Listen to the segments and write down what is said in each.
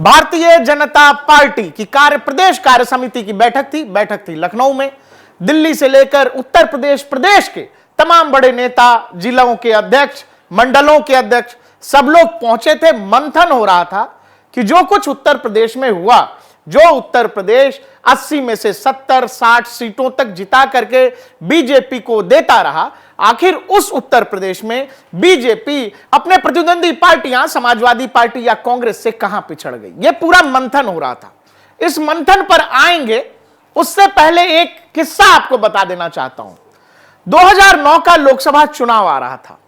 Bharatiya Janata party की प्रदेश कार्य समिति की बैठक थी लखनऊ में। दिल्ली से लेकर उत्तर प्रदेश के तमाम बड़े नेता, जिलों के अध्यक्ष, मंडलों के अध्यक्ष, सब लोग पहुंचे थे। मंथन हो रहा था कि जो कुछ उत्तर प्रदेश में हुआ, जो उत्तर प्रदेश 80 में से 70-60 सीटों तक जिता करके बीजेपी को देता रहा, आखिर उस उत्तर प्रदेश में बीजेपी अपने प्रतिद्वंदी पार्टियां समाजवादी पार्टी या कांग्रेस से कहां पिछड़ गई, यह पूरा मंथन हो रहा था। इस मंथन पर आएंगे, उससे पहले एक किस्सा आपको बता देना चाहता हूं। 2009 का लोकसभा चुनाव आ रहा था।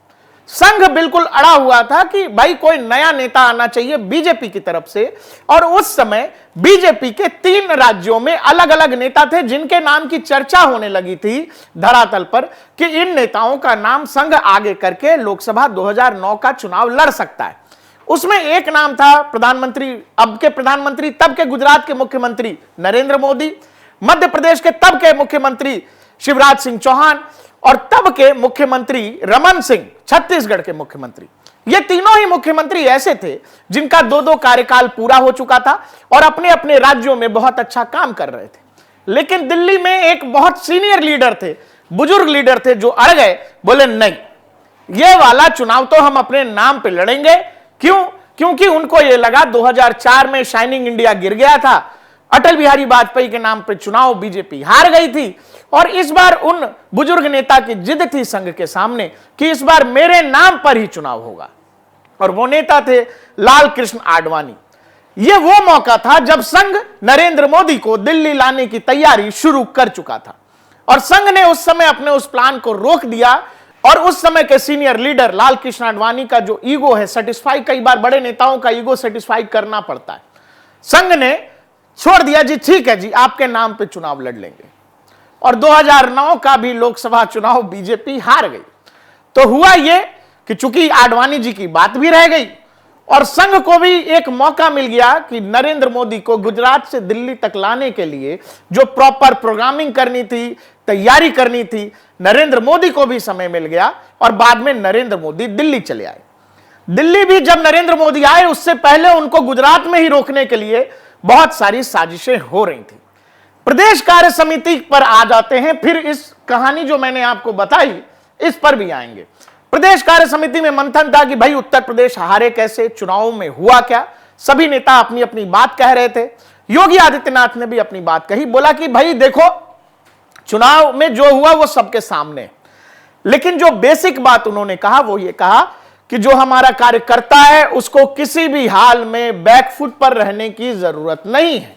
संघ बिल्कुल अड़ा हुआ था कि भाई कोई नया नेता आना चाहिए बीजेपी की तरफ से, और उस समय बीजेपी के 3 राज्यों में अलग अलग नेता थे जिनके नाम की चर्चा होने लगी थी धरातल पर कि इन नेताओं का नाम संघ आगे करके लोकसभा 2009 का चुनाव लड़ सकता है। उसमें एक नाम था प्रधानमंत्री, अब के प्रधानमंत्री, तब के गुजरात के मुख्यमंत्री नरेंद्र मोदी, मध्य प्रदेश के तब के मुख्यमंत्री शिवराज सिंह चौहान, और तब के मुख्यमंत्री रमन सिंह, छत्तीसगढ़ के मुख्यमंत्री। ये तीनों ही मुख्यमंत्री ऐसे थे जिनका 2-2 कार्यकाल पूरा हो चुका था और अपने अपने राज्यों में बहुत अच्छा काम कर रहे थे। लेकिन दिल्ली में एक बहुत सीनियर लीडर थे, बुजुर्ग लीडर थे, जो अड़ गए, बोले नहीं, ये वाला चुनाव तो हम अपने नाम पे लड़ेंगे। क्यों? क्योंकि उनको यह लगा 2004 में शाइनिंग इंडिया गिर गया था, अटल बिहारी वाजपेयी के नाम पे चुनाव बीजेपी हार गई थी, और इस बार उन बुजुर्ग नेता की जिद थी संघ के सामने कि इस बार मेरे नाम पर ही चुनाव होगा। और वो नेता थे लाल कृष्ण आडवाणी। ये वो मौका था जब संघ नरेंद्र मोदी को दिल्ली लाने की तैयारी शुरू कर चुका था, और संघ ने उस समय अपने उस प्लान को रोक दिया। और उस समय के सीनियर लीडर लाल कृष्ण आडवाणी का जो ईगो है सेटिस्फाई, कई बार बड़े नेताओं का ईगो सेटिस्फाई करना पड़ता है, संघ ने छोड़ दिया जी, ठीक है जी, आपके नाम पे चुनाव लड़ लेंगे। और 2009 का भी लोकसभा चुनाव बीजेपी हार गई। तो हुआ यह कि चूंकि आडवाणी जी की बात भी रह गई और संघ को भी एक मौका मिल गया कि नरेंद्र मोदी को गुजरात से दिल्ली तक लाने के लिए जो प्रॉपर प्रोग्रामिंग करनी थी, तैयारी करनी थी, नरेंद्र मोदी को भी समय मिल गया, और बाद में नरेंद्र मोदी दिल्ली चले आए। दिल्ली भी जब नरेंद्र मोदी आए, उससे पहले उनको गुजरात में ही रोकने के लिए बहुत सारी साजिशें हो रही थी। प्रदेश कार्य समिति पर आ जाते हैं, फिर इस कहानी जो मैंने आपको बताई इस पर भी आएंगे। प्रदेश कार्य समिति में मंथन था कि भाई उत्तर प्रदेश हारे कैसे, चुनाव में हुआ क्या। सभी नेता अपनी अपनी बात कह रहे थे। योगी आदित्यनाथ ने भी अपनी बात कही, बोला कि भाई देखो, चुनाव में जो हुआ वो सबके सामने, लेकिन जो बेसिक बात उन्होंने कहा वो ये कहा कि जो हमारा कार्यकर्ता है उसको किसी भी हाल में बैकफुट पर रहने की जरूरत नहीं है।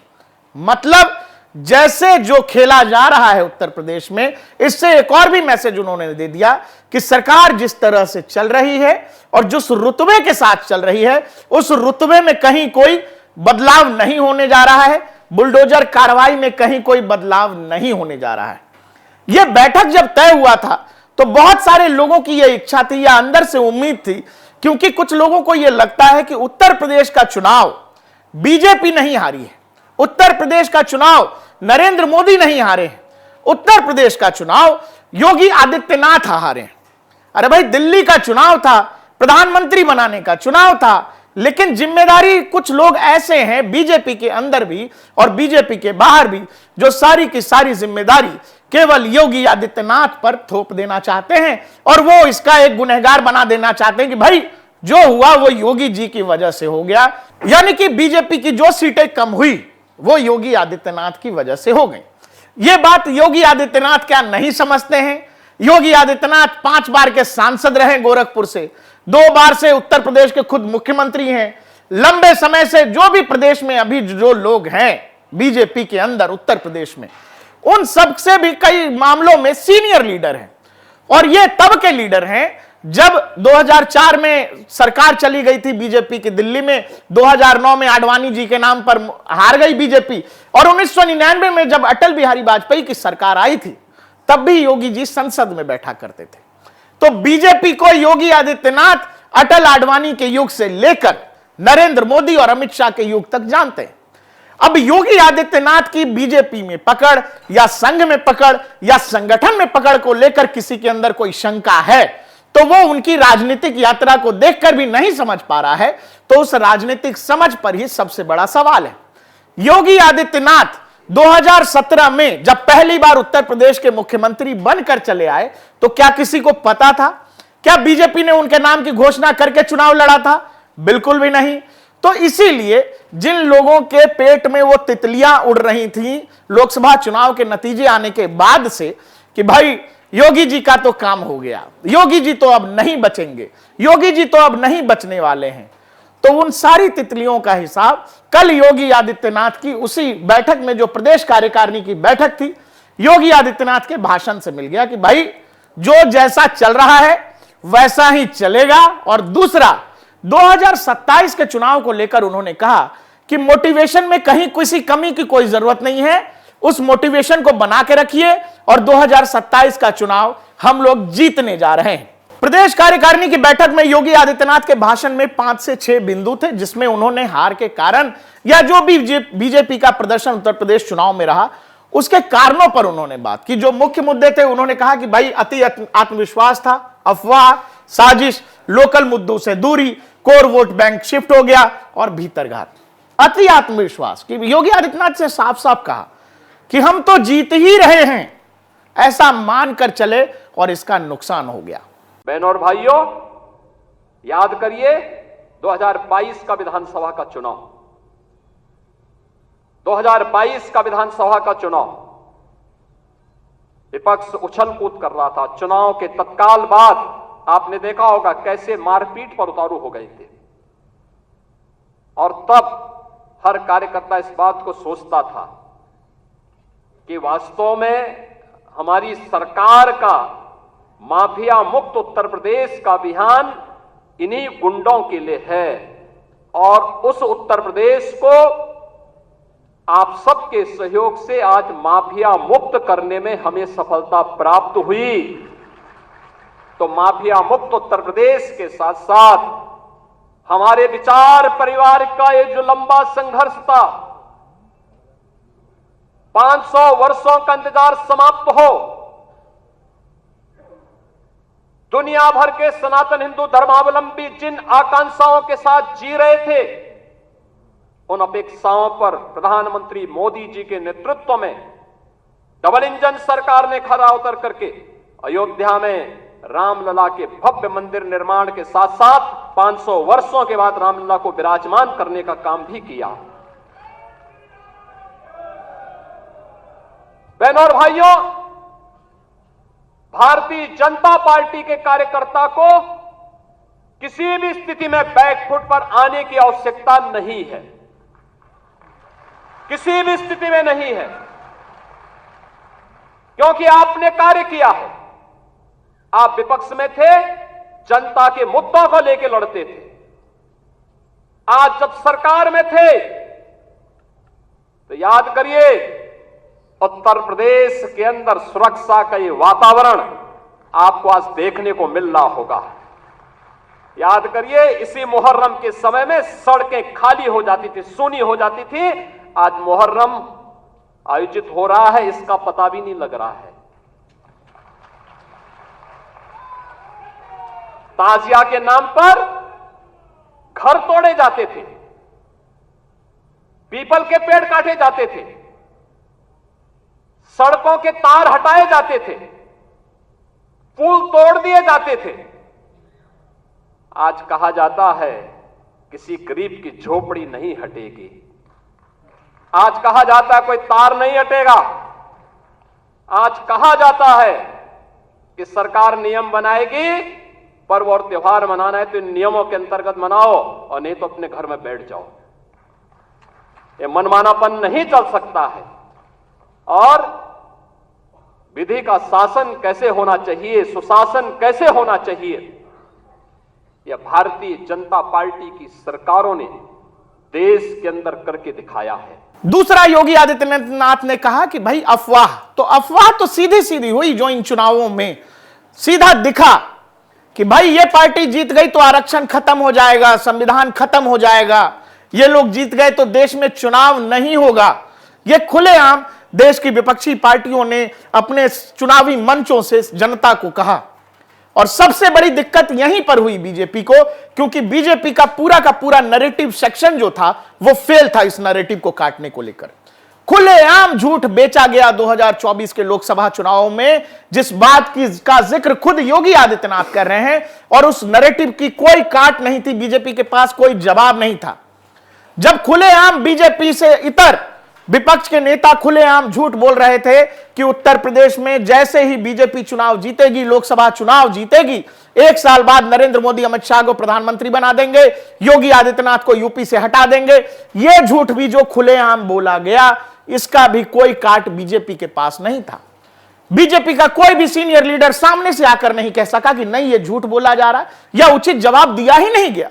मतलब जैसे जो खेला जा रहा है उत्तर प्रदेश में, इससे एक और भी मैसेज उन्होंने दे दिया कि सरकार जिस तरह से चल रही है और जिस रुतबे के साथ चल रही है, उस रुतबे में कहीं कोई बदलाव नहीं होने जा रहा है, बुलडोजर कार्रवाई में कहीं कोई बदलाव नहीं होने जा रहा है। यह बैठक जब तय हुआ था तो बहुत सारे लोगों की यह इच्छा थी या अंदर से उम्मीद थी, क्योंकि कुछ लोगों को यह लगता है कि उत्तर प्रदेश का चुनाव बीजेपी नहीं हारी है, उत्तर प्रदेश का चुनाव नरेंद्र मोदी नहीं हारे हैं, उत्तर प्रदेश का चुनाव योगी आदित्यनाथ हारे हैं। अरे भाई, दिल्ली का चुनाव था, प्रधानमंत्री बनाने का चुनाव था, लेकिन जिम्मेदारी कुछ लोग ऐसे हैं बीजेपी के अंदर भी और बीजेपी के बाहर भी, जो सारी की सारी जिम्मेदारी केवल योगी आदित्यनाथ पर थोप देना चाहते हैं, और वो इसका एक गुनहगार बना देना चाहते हैं कि भाई जो हुआ वो योगी जी की वजह से हो गया। यानी कि बीजेपी की जो सीटें कम हुई वो योगी आदित्यनाथ की वजह से हो गई। ये बात योगी आदित्यनाथ क्या नहीं समझते हैं? योगी आदित्यनाथ 5 बार के सांसद रहे गोरखपुर से, 2 बार से उत्तर प्रदेश के खुद मुख्यमंत्री हैं, लंबे समय से जो भी प्रदेश में अभी जो लोग हैं बीजेपी के अंदर उत्तर प्रदेश में, उन सबसे भी कई मामलों में सीनियर लीडर हैं। और ये तब के लीडर हैं जब 2004 में सरकार चली गई थी बीजेपी की दिल्ली में, 2009 में आडवाणी जी के नाम पर हार गई बीजेपी, और 1999 में जब अटल बिहारी वाजपेयी की सरकार आई थी तब भी योगी जी संसद में बैठा करते थे। तो बीजेपी को योगी आदित्यनाथ अटल आडवाणी के युग से लेकर नरेंद्र मोदी और अमित शाह के युग तक जानते हैं। अब योगी आदित्यनाथ की बीजेपी में पकड़ या संघ में पकड़ या संगठन में पकड़ को लेकर किसी के अंदर कोई शंका है तो वो उनकी राजनीतिक यात्रा को देखकर भी नहीं समझ पा रहा है, तो उस राजनीतिक समझ पर ही सबसे बड़ा सवाल है। योगी आदित्यनाथ 2017 में जब पहली बार उत्तर प्रदेश के मुख्यमंत्री बनकर चले आए, तो क्या किसी को पता था? क्या बीजेपी ने उनके नाम की घोषणा करके चुनाव लड़ा था? बिल्कुल भी नहीं। तो इसीलिए जिन लोगों के पेट में वो तितलियां उड़ रही थी लोकसभा चुनाव के नतीजे आने के बाद से कि भाई योगी जी का तो काम हो गया, योगी जी तो अब नहीं बचेंगे, योगी जी तो अब नहीं बचने वाले हैं, तो उन सारी तितलियों का हिसाब कल योगी आदित्यनाथ की उसी बैठक में, जो प्रदेश कार्यकारिणी की बैठक थी, योगी आदित्यनाथ के भाषण से मिल गया कि भाई जो जैसा चल रहा है वैसा ही चलेगा। और दूसरा, 2027 के चुनाव को लेकर उन्होंने कहा कि मोटिवेशन में कहीं किसी कमी की कोई जरूरत नहीं है, उस मोटिवेशन को बना के रखिए और 2027 का चुनाव हम लोग जीतने जा रहे हैं। प्रदेश कार्यकारिणी की बैठक में योगी आदित्यनाथ के भाषण में 5 से 6 बिंदु थे जिसमें उन्होंने हार के कारण या जो भी बीजेपी का प्रदर्शन उत्तर प्रदेश चुनाव में रहा उसके कारणों पर उन्होंने बात की। जो मुख्य मुद्दे थे, उन्होंने कहा कि भाई अति आत्मविश्वास था, अफवाह, साजिश, लोकल मुद्दों से दूरी, कोर वोट बैंक शिफ्ट हो गया और भीतरघात। अति आत्मविश्वास कि योगी आदित्यनाथ से साफ साफ कहा कि हम तो जीत ही रहे हैं, ऐसा मानकर चले और इसका नुकसान हो गया। बहनों और भाइयों, याद करिए 2022 का विधानसभा का चुनाव, 2022 का विधानसभा का चुनाव, विपक्ष उछल कूद कर रहा था। चुनाव के तत्काल बाद आपने देखा होगा कैसे मारपीट पर उतारू हो गए थे, और तब हर कार्यकर्ता इस बात को सोचता था कि वास्तव में हमारी सरकार का माफिया मुक्त उत्तर प्रदेश का अभियान इन्हीं गुंडों के लिए है, और उस उत्तर प्रदेश को आप सबके सहयोग से आज माफिया मुक्त करने में हमें सफलता प्राप्त हुई। तो माफिया मुक्त उत्तर प्रदेश के साथ साथ हमारे विचार परिवार का ये जो लंबा संघर्ष था, 500 वर्षों का इंतजार समाप्त हो, दुनिया भर के सनातन हिंदू धर्मावलंबी जिन आकांक्षाओं के साथ जी रहे थे, उन अपेक्षाओं पर प्रधानमंत्री मोदी जी के नेतृत्व में डबल इंजन सरकार ने खरा उतर करके अयोध्या में रामलला के भव्य मंदिर निर्माण के साथ साथ 500 वर्षों के बाद रामलला को विराजमान करने का काम भी किया। बहनों और भाइयों, भारतीय जनता पार्टी के कार्यकर्ता को किसी भी स्थिति में बैकफुट पर आने की आवश्यकता नहीं है, किसी भी स्थिति में नहीं है, क्योंकि आपने कार्य किया है। आप विपक्ष में थे, जनता के मुद्दों को लेकर लड़ते थे। आज जब सरकार में थे तो याद करिए, उत्तर प्रदेश के अंदर सुरक्षा का ये वातावरण आपको आज देखने को मिल रहा होगा। याद करिए, इसी मुहर्रम के समय में सड़कें खाली हो जाती थी, सूनी हो जाती थी। आज मुहर्रम आयोजित हो रहा है, इसका पता भी नहीं लग रहा है। ताजिया के नाम पर घर तोड़े जाते थे, पीपल के पेड़ काटे जाते थे, सड़कों के तार हटाए जाते थे, पुल तोड़ दिए जाते थे। आज कहा जाता है किसी गरीब की झोपड़ी नहीं हटेगी, आज कहा जाता है कोई तार नहीं हटेगा, आज कहा जाता है कि सरकार नियम बनाएगी, पर्व और त्योहार मनाना है तो इन नियमों के अंतर्गत मनाओ और नहीं तो अपने घर में बैठ जाओ। ये मनमानापन नहीं चल सकता है। और विधि का शासन कैसे होना चाहिए, सुशासन कैसे होना चाहिए, यह भारतीय जनता पार्टी की सरकारों ने देश के अंदर करके दिखाया है। दूसरा, योगी आदित्यनाथ ने कहा कि भाई अफवाह तो सीधी सीधी हुई, जो इन चुनावों में सीधा दिखा कि भाई ये पार्टी जीत गई तो आरक्षण खत्म हो जाएगा, संविधान खत्म हो जाएगा, ये लोग जीत गए तो देश में चुनाव नहीं होगा। ये खुलेआम देश की विपक्षी पार्टियों ने अपने चुनावी मंचों से जनता को कहा। और सबसे बड़ी दिक्कत यहीं पर हुई बीजेपी को, क्योंकि बीजेपी का पूरा नैरेटिव सेक्शन जो था वो फेल था इस नैरेटिव को काटने को लेकर। खुलेआम झूठ बेचा गया 2024 के लोकसभा चुनाव में, जिस बात का जिक्र खुद योगी आदित्यनाथ कर रहे हैं, और उस नैरेटिव की कोई काट नहीं थी, बीजेपी के पास कोई जवाब नहीं था। जब खुलेआम बीजेपी से इतर विपक्ष के नेता खुलेआम झूठ बोल रहे थे कि उत्तर प्रदेश में जैसे ही बीजेपी चुनाव जीतेगी, लोकसभा चुनाव जीतेगी, 1 साल बाद नरेंद्र मोदी अमित शाह को प्रधानमंत्री बना देंगे, योगी आदित्यनाथ को यूपी से हटा देंगे, यह झूठ भी जो खुलेआम बोला गया, इसका भी कोई काट बीजेपी के पास नहीं था। बीजेपी का कोई भी सीनियर लीडर सामने से आकर नहीं कह सका कि नहीं ये झूठ बोला जा रहा है, या उचित जवाब दिया ही नहीं गया।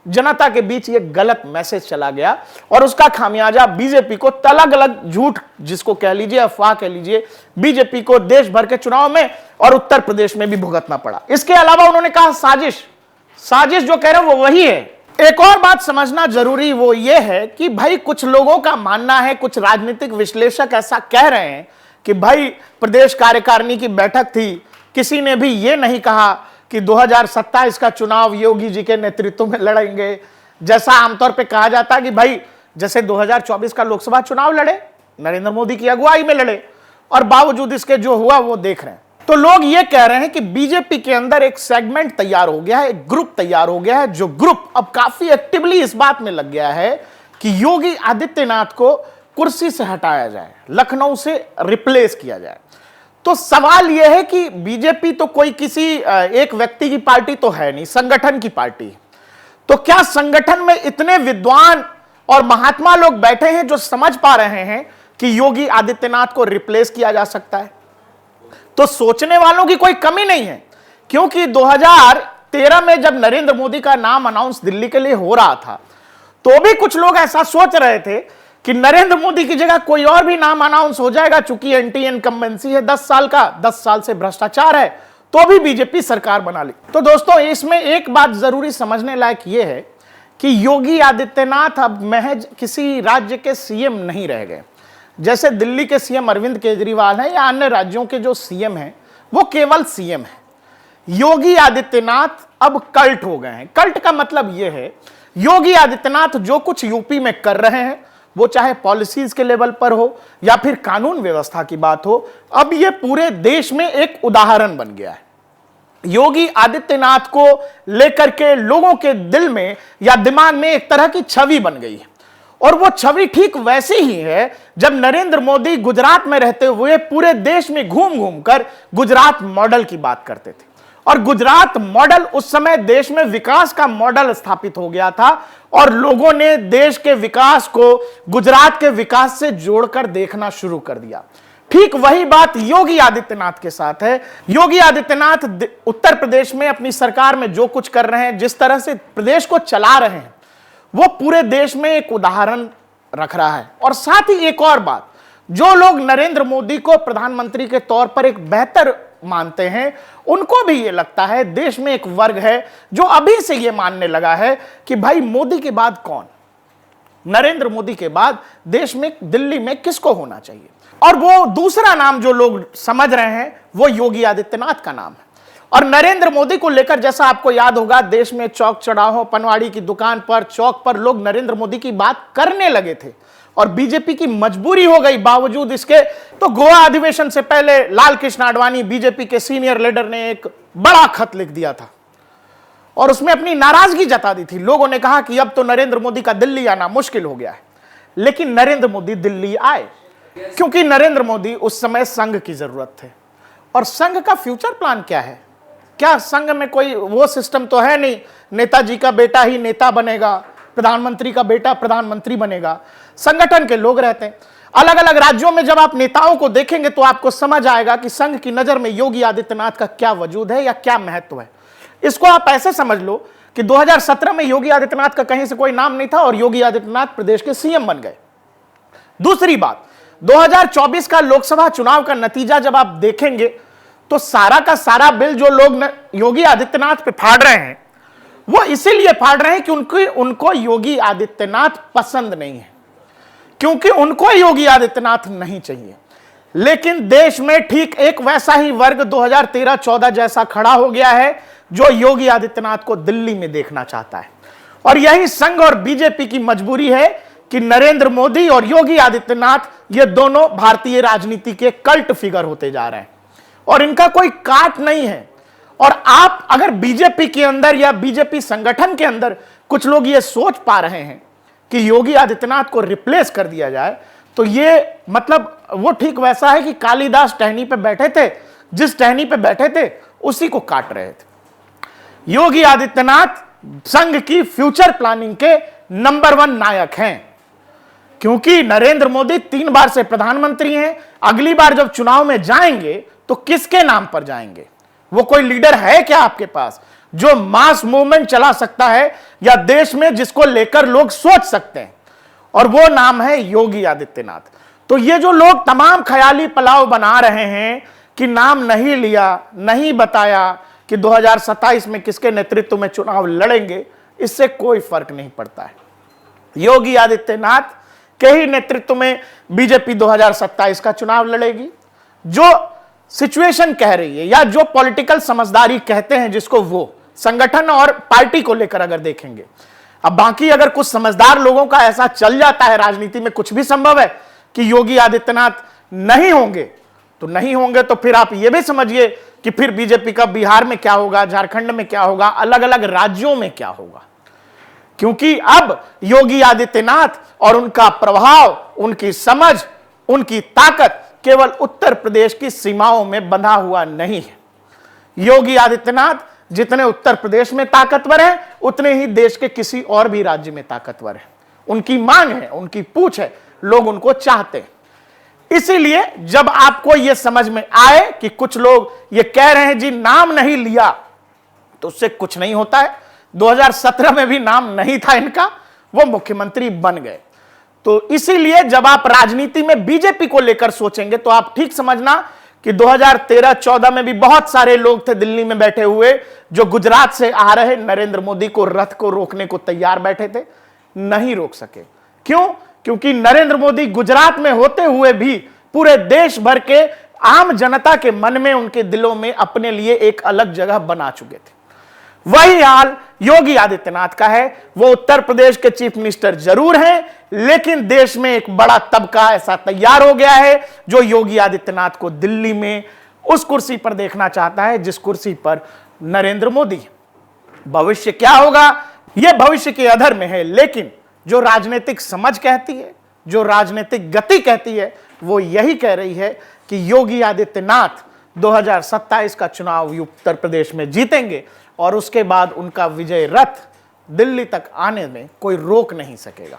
जनता के बीच ये गलत मैसेज चला गया और उसका खामियाजा बीजेपी को अलग अलग झूठ, जिसको कह लीजिए अफवाह कह लीजिए, बीजेपी को देश भर के चुनाव में और उत्तर प्रदेश में भी भुगतना पड़ा। इसके अलावा उन्होंने कहा साजिश जो कह रहे हैं वो वही है। एक और बात समझना जरूरी वो ये है कि भाई कुछ लोगों का मानना है, कुछ राजनीतिक विश्लेषक ऐसा कह रहे हैं कि भाई प्रदेश कार्यकारिणी की बैठक थी, किसी ने भी ये नहीं कहा कि 2027 का चुनाव योगी जी के नेतृत्व में लड़ेंगे, जैसा आमतौर पे कहा जाता है कि भाई जैसे 2024 का लोकसभा चुनाव लड़े, नरेंद्र मोदी की अगुवाई में लड़े, और बावजूद इसके जो हुआ वो देख रहे हैं। तो लोग ये कह रहे हैं कि बीजेपी के अंदर एक सेगमेंट तैयार हो गया है, एक ग्रुप तैयार हो गया है, जो ग्रुप अब काफी एक्टिवली इस बात में लग गया है कि योगी आदित्यनाथ को कुर्सी से हटाया जाए, लखनऊ से रिप्लेस किया जाए। तो सवाल यह है कि बीजेपी तो कोई किसी एक व्यक्ति की पार्टी तो है नहीं, संगठन की पार्टी है। तो क्या संगठन में इतने विद्वान और महात्मा लोग बैठे हैं जो समझ पा रहे हैं कि योगी आदित्यनाथ को रिप्लेस किया जा सकता है? तो सोचने वालों की कोई कमी नहीं है, क्योंकि 2013 में जब नरेंद्र मोदी का नाम अनाउंस दिल्ली के लिए हो रहा था, तो भी कुछ लोग ऐसा सोच रहे थे कि नरेंद्र मोदी की जगह कोई और भी नाम अनाउंस हो जाएगा, चूंकि एंटी इनकम्बेंसी है 10 साल का, 10 साल से भ्रष्टाचार है, तो भी बीजेपी सरकार बना ली। तो दोस्तों इसमें एक बात जरूरी समझने लायक यह है कि योगी आदित्यनाथ अब महज किसी राज्य के सीएम नहीं रह गए। जैसे दिल्ली के सीएम अरविंद केजरीवाल हैं या अन्य राज्यों के जो सीएम हैं वो केवल सीएम हैं, योगी आदित्यनाथ अब कल्ट हो गए हैं। कल्ट का मतलब यह है योगी आदित्यनाथ जो कुछ यूपी में कर रहे हैं, वो चाहे पॉलिसीज के लेवल पर हो या फिर कानून व्यवस्था की बात हो, अब ये पूरे देश में एक उदाहरण बन गया है। योगी आदित्यनाथ को लेकर के लोगों के दिल में या दिमाग में एक तरह की छवि बन गई है, और वो छवि ठीक वैसी ही है जब नरेंद्र मोदी गुजरात में रहते हुए पूरे देश में घूम घूम कर गुजरात मॉडल की बात करते थे। और गुजरात मॉडल उस समय देश में विकास का मॉडल स्थापित हो गया था, और लोगों ने देश के विकास को गुजरात के विकास से जोड़कर देखना शुरू कर दिया। ठीक वही बात योगी आदित्यनाथ के साथ है। योगी आदित्यनाथ उत्तर प्रदेश में अपनी सरकार में जो कुछ कर रहे हैं, जिस तरह से प्रदेश को चला रहे हैं, वो पूरे देश में एक उदाहरण रख रहा है। और साथ ही एक और बात, जो लोग नरेंद्र मोदी को प्रधानमंत्री के तौर पर एक बेहतर मानते हैं, उनको भी ये लगता है, देश में एक वर्ग है जो अभी से ये मानने लगा है कि भाई मोदी के बाद कौन, नरेंद्र मोदी के बाद देश में दिल्ली में किसको होना चाहिए। और वो दूसरा नाम जो लोग समझ रहे हैं वो योगी आदित्यनाथ का नाम है। और नरेंद्र मोदी को लेकर, जैसा आपको याद होगा, देश में चौक चौराहों, पनवाड़ी की दुकान पर, चौक पर लोग नरेंद्र मोदी की बात करने लगे थे, और बीजेपी की मजबूरी हो गई बावजूद इसके। तो गोवा अधिवेशन से पहले लाल कृष्ण आडवाणी, बीजेपी के सीनियर लीडर, ने एक बड़ा खत लिख दिया था और उसमें अपनी नाराजगी जता दी थी। लोगों ने कहा कि अब तो नरेंद्र मोदी का दिल्ली आना मुश्किल हो गया है। लेकिन नरेंद्र मोदी दिल्ली आए, क्योंकि नरेंद्र मोदी उस समय संघ की जरूरत थे। और संघ का फ्यूचर प्लान क्या है? क्या संघ में कोई वो सिस्टम तो है नहीं, नेताजी का बेटा ही नेता बनेगा, प्रधानमंत्री का बेटा प्रधानमंत्री बनेगा। संगठन के लोग रहते हैं। अलग अलग राज्यों में जब आप नेताओं को देखेंगे तो आपको समझ आएगा कि संघ की नजर में योगी आदित्यनाथ का क्या वजूद है या क्या महत्व है। इसको आप ऐसे समझ लो कि 2017 में योगी आदित्यनाथ का कहीं से कोई नाम नहीं था और योगी आदित्यनाथ प्रदेश के सीएम बन गए। दूसरी बात, 2024 का लोकसभा चुनाव का नतीजा जब आप देखेंगे तो सारा का सारा बिल जो लोग योगी आदित्यनाथ पे फाड़ रहे हैं, वो इसीलिए फाड़ रहे हैं कि उनको योगी आदित्यनाथ पसंद नहीं है, क्योंकि उनको योगी आदित्यनाथ नहीं चाहिए। लेकिन देश में ठीक एक वैसा ही वर्ग 2013-14 जैसा खड़ा हो गया है जो योगी आदित्यनाथ को दिल्ली में देखना चाहता है। और यही संघ और बीजेपी की मजबूरी है कि नरेंद्र मोदी और योगी आदित्यनाथ ये दोनों भारतीय राजनीति के कल्ट फिगर होते जा रहे हैं और इनका कोई काट नहीं है। और आप अगर बीजेपी के अंदर या बीजेपी संगठन के अंदर कुछ लोग ये सोच पा रहे हैं कि योगी आदित्यनाथ को रिप्लेस कर दिया जाए, तो ये मतलब वो ठीक वैसा है कि कालिदास टहनी पे बैठे थे, जिस टहनी पे बैठे थे उसी को काट रहे थे। योगी आदित्यनाथ संघ की फ्यूचर प्लानिंग के नंबर 1 नायक हैं, क्योंकि नरेंद्र मोदी 3 बार से प्रधानमंत्री हैं। अगली बार जब चुनाव में जाएंगे तो किसके नाम पर जाएंगे? वो कोई लीडर है क्या आपके पास जो मास मूवमेंट चला सकता है या देश में जिसको लेकर लोग सोच सकते हैं? और वो नाम है योगी आदित्यनाथ। तो ये जो लोग तमाम ख्याली पुलाव बना रहे हैं कि नाम नहीं लिया, नहीं बताया कि 2027 में किसके नेतृत्व में चुनाव लड़ेंगे, इससे कोई फर्क नहीं पड़ता है। योगी आदित्यनाथ के ही नेतृत्व में बीजेपी 2027 का चुनाव लड़ेगी। जो सिचुएशन कह रही है या जो पॉलिटिकल समझदारी कहते हैं जिसको, वो संगठन और पार्टी को लेकर अगर देखेंगे, अब बाकी अगर कुछ समझदार लोगों का ऐसा चल जाता है, राजनीति में कुछ भी संभव है कि योगी आदित्यनाथ नहीं होंगे, तो नहीं होंगे तो फिर आप ये भी समझिए कि फिर बीजेपी का बिहार में क्या होगा, झारखंड में क्या होगा, अलग अलग राज्यों में क्या होगा। क्योंकि अब योगी आदित्यनाथ और उनका प्रभाव, उनकी समझ, उनकी ताकत केवल उत्तर प्रदेश की सीमाओं में बंधा हुआ नहीं है। योगी आदित्यनाथ जितने उत्तर प्रदेश में ताकतवर हैं, उतने ही देश के किसी और भी राज्य में ताकतवर हैं। उनकी मांग है, उनकी पूछ है, लोग उनको चाहते हैं। इसीलिए जब आपको यह समझ में आए कि कुछ लोग ये कह रहे हैं जी नाम नहीं लिया, तो उससे कुछ नहीं होता है। 2017 में भी नाम नहीं था इनका, वो मुख्यमंत्री बन गए। तो इसीलिए जब आप राजनीति में बीजेपी को लेकर सोचेंगे तो आप ठीक समझना कि 2013-14 में भी बहुत सारे लोग थे दिल्ली में बैठे हुए जो गुजरात से आ रहे नरेंद्र मोदी को, रथ को रोकने को तैयार बैठे थे, नहीं रोक सके। क्यों? क्योंकि नरेंद्र मोदी गुजरात में होते हुए भी पूरे देश भर के आम जनता के मन में, उनके दिलों में अपने लिए एक अलग जगह बना चुके थे। वही हाल योगी आदित्यनाथ का है। वो उत्तर प्रदेश के चीफ मिनिस्टर जरूर हैं, लेकिन देश में एक बड़ा तबका ऐसा तैयार हो गया है जो योगी आदित्यनाथ को दिल्ली में उस कुर्सी पर देखना चाहता है जिस कुर्सी पर नरेंद्र मोदी। भविष्य क्या होगा, यह भविष्य के अधर में है, लेकिन जो राजनीतिक समझ कहती है, जो राजनीतिक गति कहती है, वो यही कह रही है कि योगी आदित्यनाथ 2027 का चुनाव उत्तर प्रदेश में जीतेंगे और उसके बाद उनका विजय रथ दिल्ली तक आने में कोई रोक नहीं सकेगा।